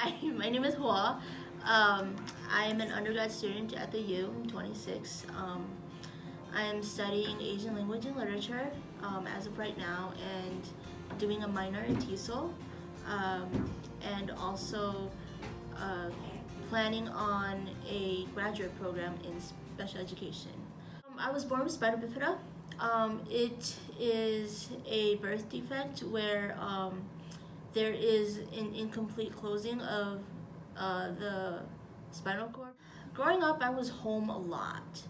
Hi, my name is Houa. I am an undergrad student at the U. I'm 26. I am studying Asian language and literature as of right now and doing a minor in TESOL and also uh, planning on a graduate program in special education. I was born with spina bifida. It is a birth defect where there is an incomplete closing of the spinal cord. Growing up, I was home a lot,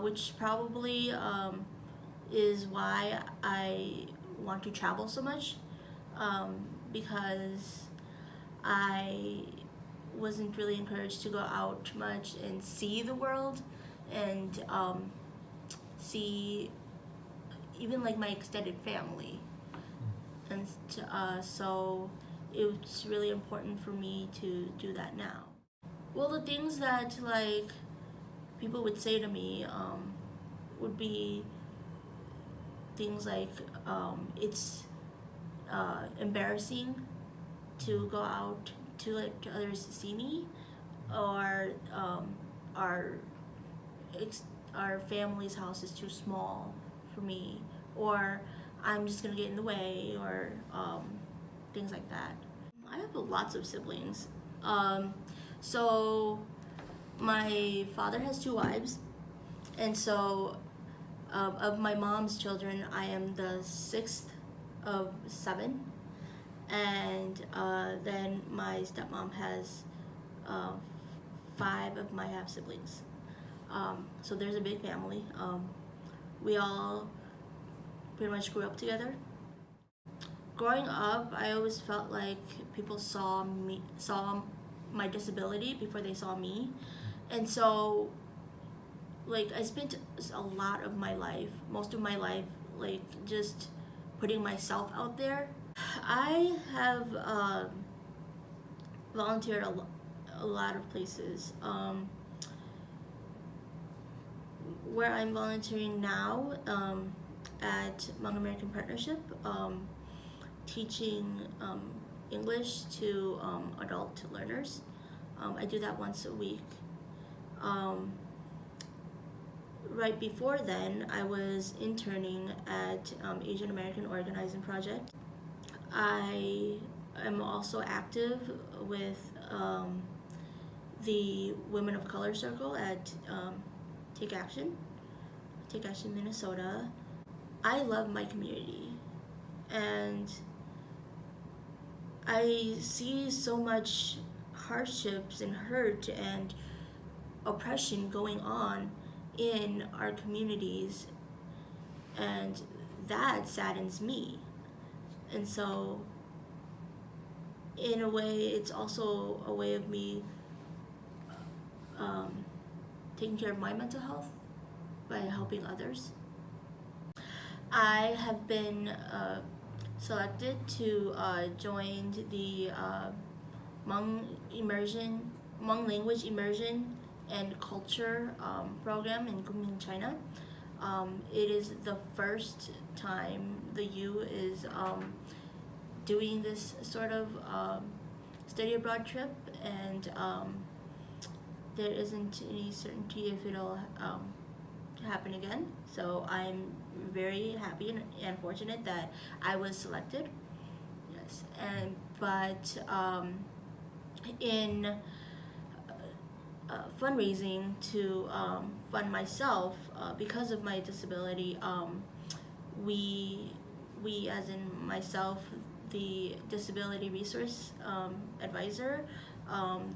which probably is why I want to travel so much because I wasn't really encouraged to go out much and see the world and see even like my extended family. And so it's really important for me to do that now. Well, the things that like people would say to me would be things like it's embarrassing to go out to let others see me, or our our family's house is too small for me, or I'm just gonna get in the way, or things like that. I have lots of siblings. So my father has two wives, and so of my mom's children, I am the sixth of seven, and then my stepmom has uh, five of my half siblings. So there's a big family. We all pretty much grew up together. Growing up, I always felt like people saw my disability before they saw me, and so like I spent a lot of my life, most of my life, like just putting myself out there. I have volunteered a lot of places. Where I'm volunteering now at Hmong American Partnership, teaching English to adult learners. I do that once a week. Right before then, I was interning at Asian American Organizing Project. I am also active with the Women of Color Circle at Take Action, Minnesota. I love my community, and I see so much hardships and hurt and oppression going on in our communities, and that saddens me. And so, in a way, it's also a way of me taking care of my mental health by helping others. I have been selected to join the Hmong language immersion and culture program in Kunming, China. It is the first time the U is doing this sort of study abroad trip, and there isn't any certainty if it'll happen again. So I'm very happy and fortunate that I was selected. Yes, and but in fundraising to fund myself because of my disability, we as in myself, the disability resource advisor,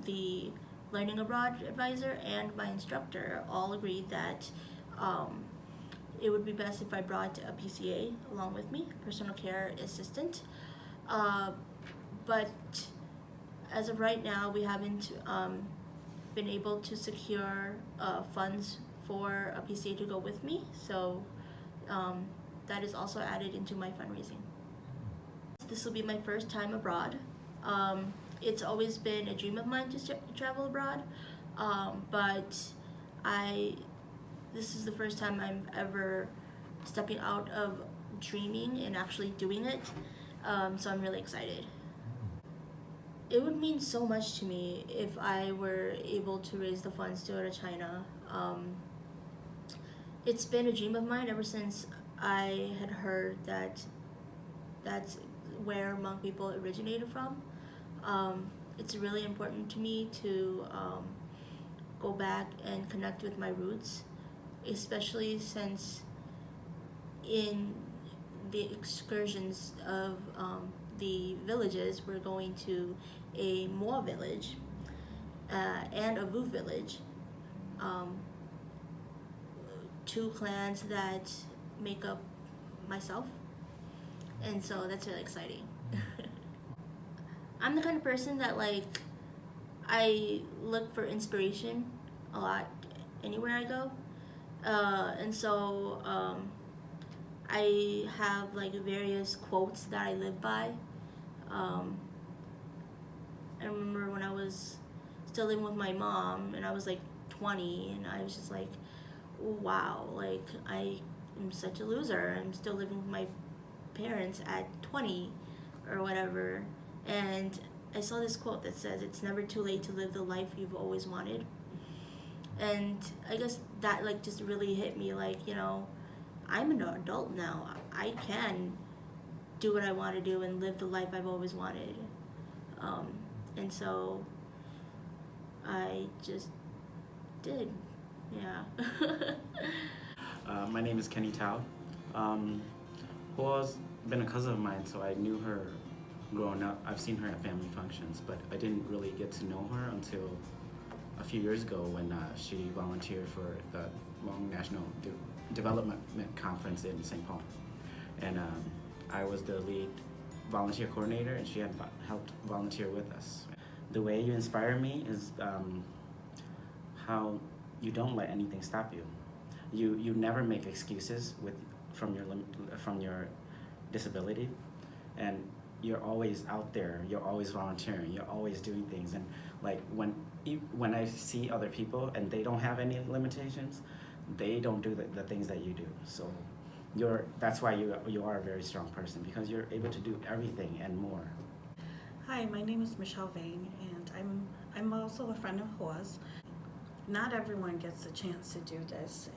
the learning abroad advisor, and my instructor all agreed that it would be best if I brought a PCA along with me, personal care assistant. But as of right now, we haven't been able to secure funds for a PCA to go with me. So that is also added into my fundraising. This will be my first time abroad. It's always been a dream of mine to travel abroad, but this is the first time I'm ever stepping out of dreaming and actually doing it. So I'm really excited. It would mean so much to me if I were able to raise the funds to go to China. It's been a dream of mine ever since I had heard that that's where Hmong people originated from. It's really important to me to go back and connect with my roots, especially since in the excursions of the villages, we're going to a Moa village and a Vu village, um, two clans that make up myself, and so that's really exciting. I'm the kind of person that like I look for inspiration a lot anywhere I go, and so I have like various quotes that I live by. Um, I remember when I was still living with my mom and I was like 20 and I was just like, wow, like I am such a loser. I'm still living with my parents at 20 or whatever. And I saw this quote that says, it's never too late to live the life you've always wanted. And I guess that like just really hit me, like, you know, I'm an adult now. I can do what I want to do and live the life I've always wanted. And so I just did, yeah. My name is Kenny Tao. Hoa's been a cousin of mine, so I knew her growing up. I've seen her at family functions, but I didn't really get to know her until a few years ago when she volunteered for the Hmong National Development Conference in St. Paul. And I was the lead volunteer coordinator, and she had helped volunteer with us. The way you inspire me is how you don't let anything stop you. You never make excuses from your disability, and you're always out there. You're always volunteering. You're always doing things. And like when I see other people and they don't have any limitations, they don't do the things that you do. So that's why you are a very strong person, because you're able to do everything and more. Hi, my name is Michelle Vane, and I'm also a friend of Houa's. Not everyone gets a chance to do this,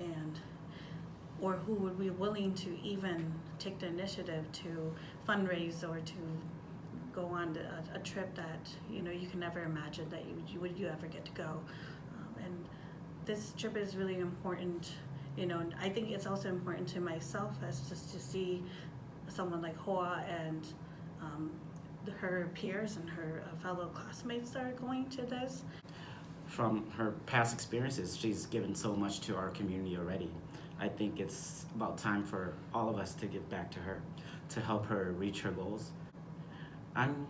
or who would be willing to even take the initiative to fundraise or to go on a trip that you can never imagine that you ever get to go. And this trip is really important. And I think it's also important to myself as just to see someone like Houa and her peers and her fellow classmates that are going to this. From her past experiences, she's given so much to our community already. I think it's about time for all of us to give back to her, to help her reach her goals. I'm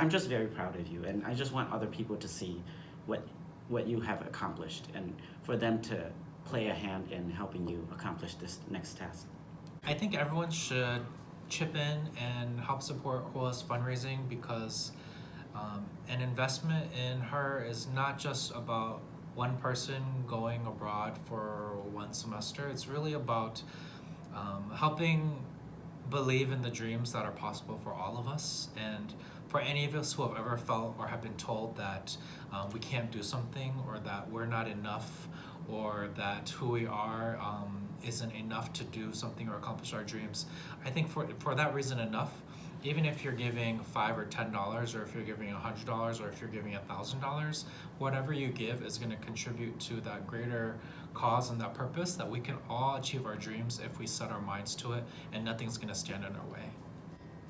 just very proud of you, and I just want other people to see what you have accomplished, and for them to play a hand in helping you accomplish this next task. I think everyone should chip in and help support Houa's fundraising, because an investment in her is not just about one person going abroad for one semester. It's really about helping believe in the dreams that are possible for all of us. And for any of us who have ever felt or have been told that we can't do something, or that we're not enough, or that who we are isn't enough to do something or accomplish our dreams, I think for that reason enough, even if you're giving $5 or $10, or if you're giving $100, or if you're giving $1,000, whatever you give is going to contribute to that greater cause and that purpose, that we can all achieve our dreams if we set our minds to it, and nothing's going to stand in our way.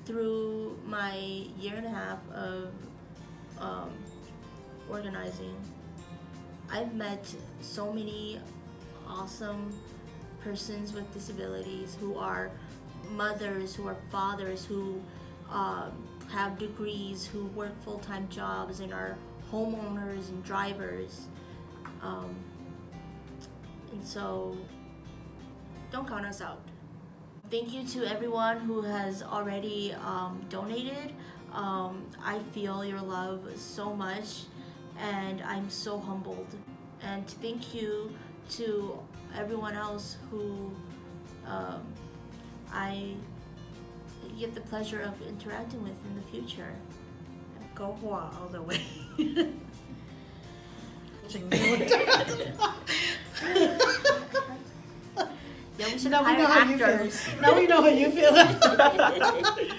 Through my year and a half of organizing, I've met so many awesome persons with disabilities who are mothers, who are fathers, who have degrees, who work full-time jobs and are homeowners and drivers. And so don't count us out. Thank you to everyone who has already donated. I feel your love so much, and I'm so humbled. And thank you to everyone else who I get the pleasure of interacting with in the future. Go Houa all the way. Yeah, we should Now we hire know how you actors. feel. Now we know how you feel.